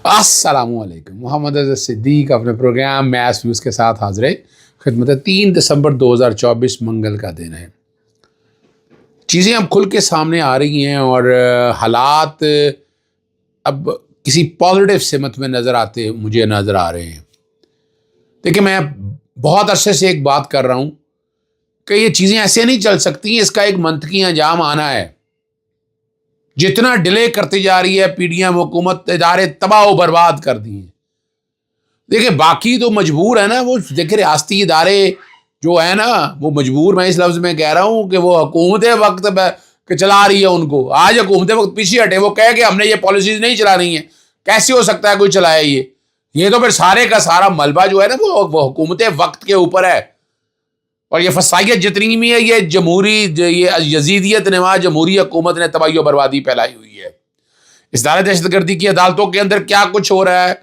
السلام علیکم، محمد عزت صدیق اپنے پروگرام میث ویوز کے ساتھ حاضر ہے خدمت 3 دسمبر 2024 منگل کا دن ہے۔ چیزیں اب کھل کے سامنے آ رہی ہیں اور حالات اب کسی پازیٹیو سمت میں مجھے نظر آ رہے ہیں۔ دیکھیں، میں بہت عرصے سے ایک بات کر رہا ہوں کہ یہ چیزیں ایسے نہیں چل سکتی، اس کا ایک منطقی انجام آنا ہے۔ جتنا ڈیلے کرتی جا رہی ہے پی ڈی ایم حکومت، ادارے تباہ و برباد کر دیے۔ دیکھیں، باقی تو مجبور ہے نا، وہ دیکھیں ریاستی ادارے جو ہے نا وہ مجبور، میں اس لفظ میں کہہ رہا ہوں کہ وہ حکومت وقت کہ چلا رہی ہے ان کو۔ آج حکومت وقت پیچھے ہٹے، وہ کہے کہ ہم نے یہ پالیسیز نہیں چلانی ہیں، کیسے ہو سکتا ہے کوئی چلائے یہ تو پھر سارے کا سارا ملبہ جو ہے نا وہ حکومت وقت کے اوپر ہے۔ اور یہ فسائیت جتنی بھی ہے یہ یزیدیت نما جمہوری حکومت نے تباہی و بربادی پھیلائی ہوئی ہے۔ اس دائرہ دہشت گردی کی عدالتوں کے اندر کیا کچھ ہو رہا ہے،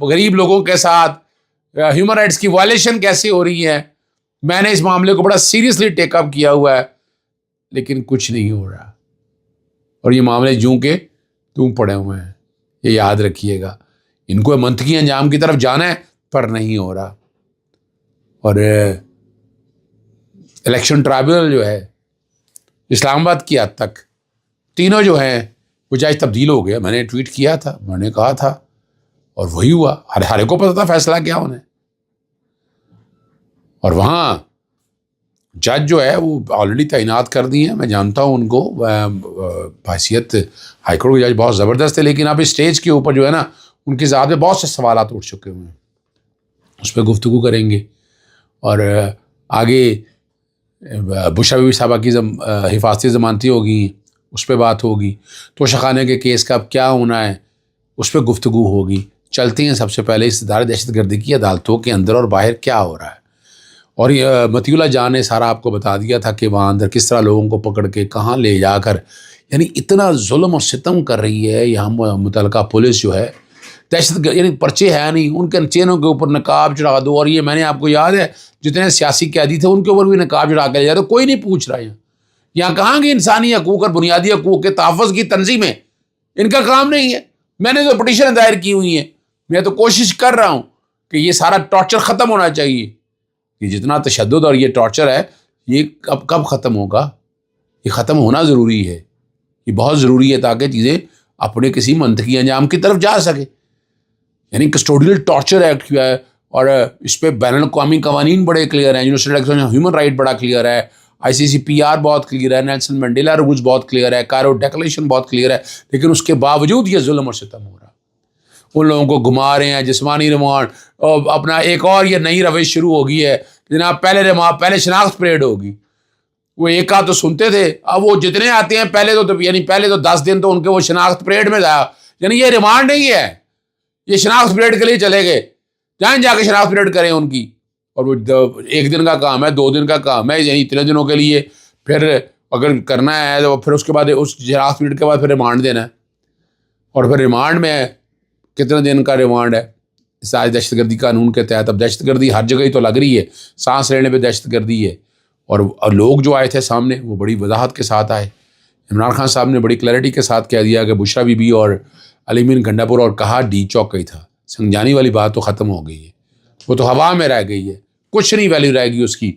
غریب لوگوں کے ساتھ ہیومن رائٹس کی وائلیشن کیسے ہو رہی ہے۔ میں نے اس معاملے کو بڑا سیریسلی ٹیک اپ کیا ہوا ہے، لیکن کچھ نہیں ہو رہا، اور یہ معاملے جوں کے توں پڑے ہوئے ہیں۔ یہ یاد رکھیے گا، ان کو منطقی انجام کی طرف جانا ہے پر نہیں ہو رہا۔ اور الیکشن ٹرائبونل جو ہے اسلام آباد کی حد تک تینوں جو ہیں وہ جج تبدیل ہو گیا۔ میں نے ٹویٹ کیا تھا، میں نے کہا تھا، اور وہی ہوا۔ ہر کو پتہ تھا فیصلہ کیا ہونا ہے۔ اور وہاں جج جو ہے وہ آلریڈی تعینات کر دی ہیں، میں جانتا ہوں ان کو، بحیثیت ہائی کورٹ کے جج بہت زبردست ہے، لیکن اب اسٹیج کے اوپر جو ہے نا ان کی ذات میں بہت سے سوالات اٹھ چکے ہوئے ہیں، اس پہ گفتگو کریں گے۔ اور آگے بشرا بیوی صاحبہ کی حفاظتی ضمانتیں ہوگی، اس پہ بات ہوگی۔ توشہ خانے کے کیس کا اب کیا ہونا ہے، اس پہ گفتگو ہوگی۔ چلتے ہیں سب سے پہلے اس ادارہ دہشت گردی کی عدالتوں کے اندر اور باہر کیا ہو رہا ہے۔ اور مطیع اللہ جان نے سارا آپ کو بتا دیا تھا کہ وہاں اندر کس طرح لوگوں کو پکڑ کے کہاں لے جا کر، یعنی اتنا ظلم اور ستم کر رہی ہے یہاں متعلقہ پولیس جو ہے۔ دہشت گرد یعنی پرچے ہے نہیں، ان کے چینوں کے اوپر نقاب چڑھا دو۔ اور یہ میں نے آپ کو یاد ہے جتنے سیاسی قیدی تھے ان کے اوپر بھی نقاب چڑھا کے لے جاتے، کوئی نہیں پوچھ رہا۔ یہاں کہاں کہ انسانی حقوق اور بنیادی حقوق کے تحفظ کی تنظیمیں، ان کا کام نہیں ہے۔ میں نے تو پٹیشن دائر کی ہوئی ہیں، میں تو کوشش کر رہا ہوں کہ یہ سارا ٹارچر ختم ہونا چاہیے۔ یہ جتنا تشدد اور یہ ٹارچر ہے یہ کب ختم ہوگا؟ یہ ختم ہونا ضروری ہے، یہ بہت ضروری ہے تاکہ چیزیں اپنے کسی منطقی انجام کی طرف جا سکے۔ یعنی کسٹوڈیل ٹارچر ایکٹ کیا ہے، اور اس پہ بین الاقوامی قوانین بڑے کلیئر ہیں، یونیورسل ہیومن رائٹ بڑا کلیئر ہے، ICCPR بہت کلیئر ہے، نیلسن منڈیلا رولز بہت کلیئر ہے، کائرو ڈیکلیریشن بہت کلیئر ہے، لیکن اس کے باوجود یہ ظلم اور ستم ہو رہا ہے۔ ان لوگوں کو گھما رہے ہیں، جسمانی ریمانڈ، اور اپنا ایک اور یہ نئی روش شروع ہو گئی ہے جناب، پہلے شناخت پریڈ ہوگی۔ وہ ایک تو سنتے تھے، اب وہ جتنے آتے ہیں پہلے تو 10 دن تو ان کے وہ شناخت پریڈ میں جایا، یعنی یہ ریمانڈ نہیں ہے، یہ شناخت پریڈ کے لیے چلے گئے، جائیں جا کے شناخت پریڈ کریں ان کی۔ اور وہ 1 دن کا کام ہے، 2 دن کا کام ہے، یعنی اتنے دنوں کے لیے پھر اگر کرنا ہے تو پھر اس کے بعد اس شناخت پریڈ کے بعد پھر ریمانڈ دینا ہے۔ اور پھر ریمانڈ میں کتنے دن کا ریمانڈ ہے اس دہشت گردی قانون کے تحت؟ اب دہشت گردی ہر جگہ ہی تو لگ رہی ہے، سانس لینے پہ دہشت گردی ہے۔ اور لوگ جو آئے تھے سامنے وہ بڑی وضاحت کے ساتھ آئے۔ عمران خان صاحب نے بڑی کلیئرٹی کے ساتھ کہہ دیا کہ بشرا بی بی اور علی مین گنڈا پور، اور کہا ڈی چوک گئی تھا، سنجانی والی بات تو ختم ہو گئی ہے، وہ تو ہوا میں رہ گئی ہے، کچھ نہیں ویلیو رہ گئی اس کی۔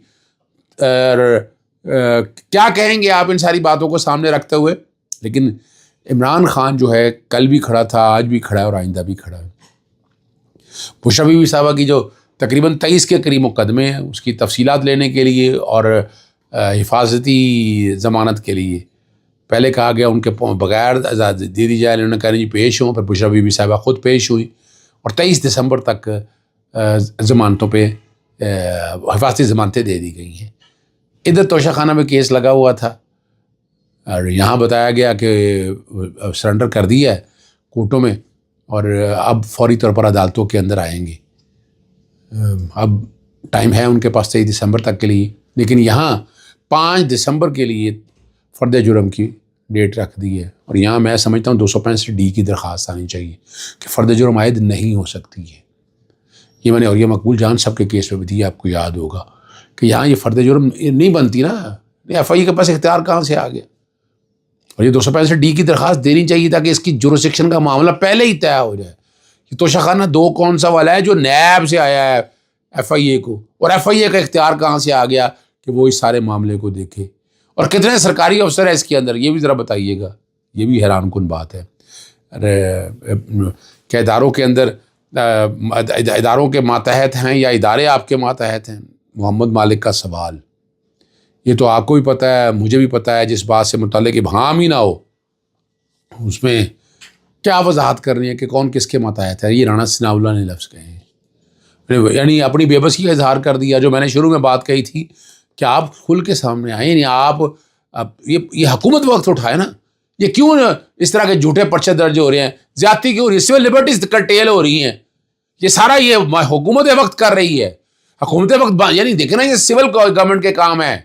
کیا کہیں گے آپ ان ساری باتوں کو سامنے رکھتے ہوئے؟ لیکن عمران خان جو ہے کل بھی کھڑا تھا، آج بھی کھڑا ہے، اور آئندہ بھی کھڑا ہے۔ بشرا بیوی صاحبہ کی جو تقریباً 23 کے قریب مقدمے ہیں، اس کی تفصیلات لینے کے لیے اور حفاظتی ضمانت کے لیے پہلے کہا گیا ان کے بغیر آزادی دے دی جائے، انہوں نے کہا جی پیش ہوں، پھر بشرا بیوی صاحبہ خود پیش ہوئی، اور 23 دسمبر تک ضمانتوں پہ حفاظتی ضمانتیں دے دی گئی ہیں۔ ادھر توشہ خانہ میں کیس لگا ہوا تھا، اور یہاں بتایا گیا کہ سرنڈر کر دیا ہے کورٹوں میں، اور اب فوری طور پر عدالتوں کے اندر آئیں گے۔ اب ٹائم ہے ان کے پاس 23 دسمبر تک کے لیے، لیکن یہاں 5 دسمبر کے لیے فرد جرم کی ڈیٹ رکھ دی ہے، اور یہاں میں سمجھتا ہوں 265D کی درخواست آنی چاہیے کہ فرد جرم عائد نہیں ہو سکتی ہے۔ یہ میں نے، اور یہ مقبول جان سب کے کیس پہ بھی دی، آپ کو یاد ہوگا کہ یہاں یہ فرد جرم نہیں بنتی نا، FI کے پاس اختیار کہاں سے آ گیا؟ اور یہ 265D کی درخواست دینی چاہیے تاکہ اس کی جورسڈکشن کا معاملہ پہلے ہی طے ہو جائے. یہ توشہ خانہ 2 کون سا والا ہے جو نیب سے آیا ہے FIA کو, اور FIA کا اختیار کہاں سے آ گیا کہ وہ اس سارے معاملے کو دیکھے, اور کتنے سرکاری افسر ہیں اس کے اندر, یہ بھی ذرا بتائیے گا. یہ بھی حیران کن بات ہے کہ اداروں کے اندر اداروں کے ماتحت ہیں یا ادارے آپ کے ماتحت ہیں. محمد مالک کا سوال, یہ تو آپ کو بھی پتہ ہے, مجھے بھی پتہ ہے, جس بات سے متعلق ابہام ہی نہ ہو اس میں کیا وضاحت کرنی ہے کہ کون کس کے ماتحت ہے. یہ رانا ثناء اللہ نے لفظ کہے ہیں, یعنی اپنی بے بسی کا اظہار کر دیا. جو میں نے شروع میں بات کہی تھی کہ آپ کھل کے سامنے آئیں, یعنی آپ یہ حکومت وقت اٹھائے نا, یہ کیوں اس طرح کے جھوٹے پرچے درج ہو رہے ہیں, زیادتی کیوں ہو رہی ہے, سول لبرٹیز کرٹیل ہو رہی ہیں, یہ سارا یہ حکومت وقت کر رہی ہے. حکومت وقت یعنی دیکھیں نا, یہ سول گورنمنٹ کے کام ہے.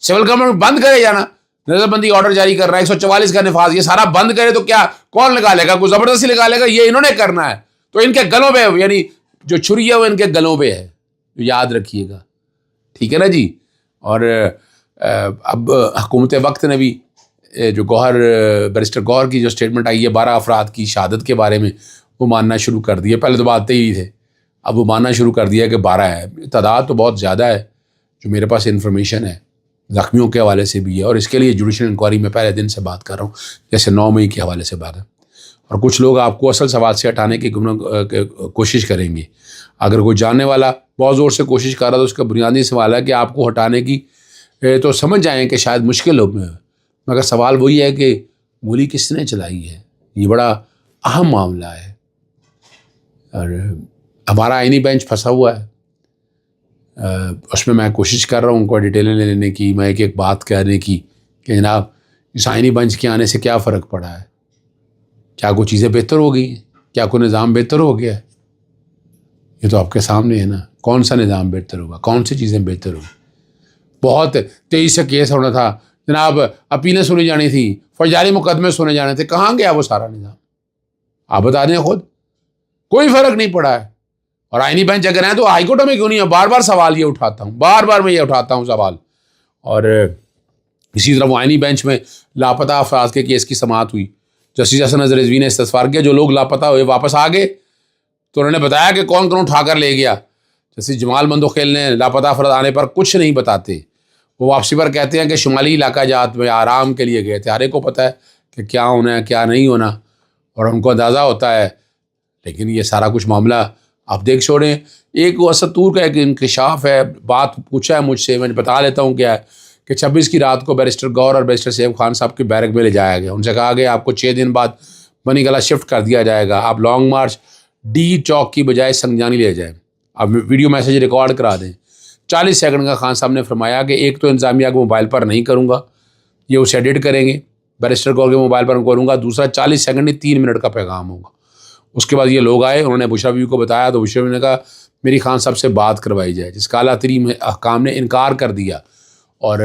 سول گورنمنٹ بند کرے جانا, نظر بندی آرڈر جاری کر رہا ہے 144 کا نفاذ, یہ سارا بند کرے تو کیا کون نکالے گا, کوئی زبردستی نکالے گا, یہ انہوں نے کرنا ہے. تو ان کے گلوں پہ, یعنی جو چھری ہے وہ ان کے گلوں پہ ہے, یاد رکھیے گا, ٹھیک ہے نا جی. اور اب حکومت وقت نے بھی جو بیرسٹر گوہر کی جو اسٹیٹمنٹ آئی ہے 12 افراد کی شہادت کے بارے میں, وہ ماننا شروع کر دیا. پہلے تو بات ہی تھے, اب وہ ماننا شروع کر دیا کہ 12 ہے. تعداد تو بہت زیادہ ہے جو میرے پاس انفارمیشن ہے, زخمیوں کے حوالے سے بھی ہے, اور اس کے لیے جوڈیشل انکوائری میں پہلے دن سے بات کر رہا ہوں, جیسے 9 مئی کے حوالے سے بات ہے. اور کچھ لوگ آپ کو اصل سوال سے ہٹانے کی کوشش کریں گے. اگر کوئی جاننے والا بہت زور سے کوشش کر رہا تو اس کا بنیادی سوال ہے کہ آپ کو ہٹانے کی تو سمجھ جائیں کہ شاید مشکل ہو, مگر سوال وہی ہے کہ گولی کس نے چلائی ہے. یہ بڑا اہم معاملہ ہے, اور ہمارا آئینی بینچ پھنسا ہوا ہے. اس میں کوشش کر رہا ہوں ان کو ڈیٹیلیں لینے کی, میں ایک بات کہنے کی کہ جناب اس آئینی بینچ کے آنے سے کیا فرق پڑا ہے, کیا کوئی چیزیں بہتر ہو گئی ہیں, کیا کوئی نظام بہتر ہو گیا ہے. یہ تو آپ کے سامنے ہے نا, کون سا نظام بہتر ہوگا, کون سی چیزیں بہتر ہوگی. بہت تیزی سے کیس ہونا تھا جناب, اپیلیں سنی جانی تھی, فوجداری مقدمے سنے جانے تھے, کہاں گیا وہ سارا نظام, آپ بتا دیں خود. کوئی فرق نہیں پڑا ہے. اور آئینی بینچ اگر ہیں تو ہائی کورٹ میں کیوں نہیں ہے, بار بار سوال یہ اٹھاتا ہوں, بار بار میں یہ اٹھاتا ہوں سوال. اور اسی طرح وہ آئینی بینچ میں لاپتہ افراد کے کیس کی سماعت ہوئی, جسٹس حسن اظہر رضوی نے استفسار کیا جو لوگ لاپتہ ہوئے واپس آ گئے, تو انہوں نے بتایا کہ کون کون اٹھا کر لے گیا. جسٹس جمال مندوخیل نے لاپتہ افراد آنے پر کچھ نہیں بتاتے, وہ واپسی پر کہتے ہیں کہ شمالی علاقہ جات میں آرام کے لیے گئے تھے. ہر ایک کو پتہ ہے کہ کیا ہونا ہے کیا نہیں ہونا, اور ان کو اندازہ ہوتا ہے. لیکن یہ سارا کچھ معاملہ آپ دیکھ چھوڑیں. ایک وہ اسطور کا ایک انکشاف ہے, بات پوچھا ہے مجھ سے, میں بتا لیتا ہوں کیا ہے کہ 26 کی رات کو بیرسٹر گور اور بیرسٹر سیف خان صاحب کے بیرک میں لے جایا گیا. ان سے کہا گیا آپ کو 6 دن بعد بنی گلا شفٹ کر دیا جائے گا, آپ لانگ مارچ ڈی چوک کی بجائے سنگجانی لے جائیں. آپ ویڈیو میسیج ریکارڈ کرا دیں. 40 سیکنڈ کا خان صاحب نے فرمایا کہ ایک تو انتظامیہ کے موبائل پر نہیں کروں گا, یہ اسے ایڈٹ کریں گے, بیرسٹر گور کے موبائل پر کروں گا. دوسرا 40 سیکنڈ 3 منٹ کا پیغام ہوگا. اس کے بعد یہ لوگ آئے, انہوں نے بشرا بیوی کو بتایا, تو بشرا بیوی نے کہا میری خان صاحب سے بات کروائی جائے, جس کا اعلیٰ ترین حکام نے انکار کر دیا. اور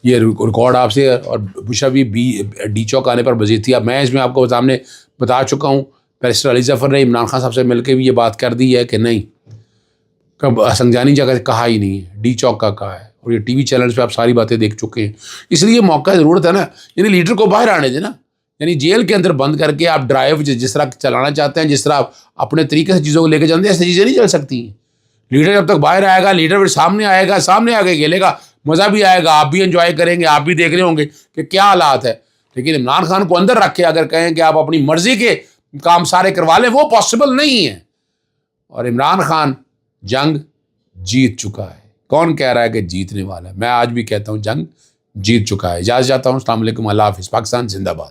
یہ ریکارڈ آپ سے, اور بشرا بیوی ڈی چوک آنے پر بزید تھی. اب میں اس میں آپ کو سامنے بتا چکا ہوں, بیرسٹر علی ظفر نے عمران خان صاحب سے مل کے بھی یہ بات کر دی ہے کہ نہیں, کب سنگجانی جگہ کہا ہی نہیں ہے, ڈی چوک کا کہا ہے. اور یہ ٹی وی چینلز پہ آپ ساری باتیں دیکھ چکے ہیں. اس لیے موقع ضرورت ہے نا, یعنی لیڈر کو باہر آنے دیں نا, یعنی جیل کے اندر بند کر کے آپ ڈرائیو جس طرح چلانا چاہتے ہیں, جس طرح آپ اپنے طریقے سے چیزوں کو لے کے جانتے ہیں, ایسی چیزیں نہیں چل سکتی ہیں. لیڈر جب تک باہر آئے گا, لیڈر پھر سامنے آئے گا, سامنے آ کے کھیلے گا, مزہ بھی آئے گا, آپ بھی انجوائے کریں گے, آپ بھی دیکھ رہے ہوں گے کہ کیا حالات ہے. لیکن عمران خان کو اندر رکھ کے اگر کہیں کہ آپ اپنی مرضی کے کام سارے کروا لیں, وہ پاسبل نہیں ہے. اور عمران خان جنگ جیت چکا ہے. کون کہہ رہا ہے کہ جیتنے والا ہے؟ میں آج بھی کہتا ہوں جنگ جیت چکا ہے. اجازت چاہتا ہوں. السلام علیکم, اللہ حافظ. پاکستان زندہ باد.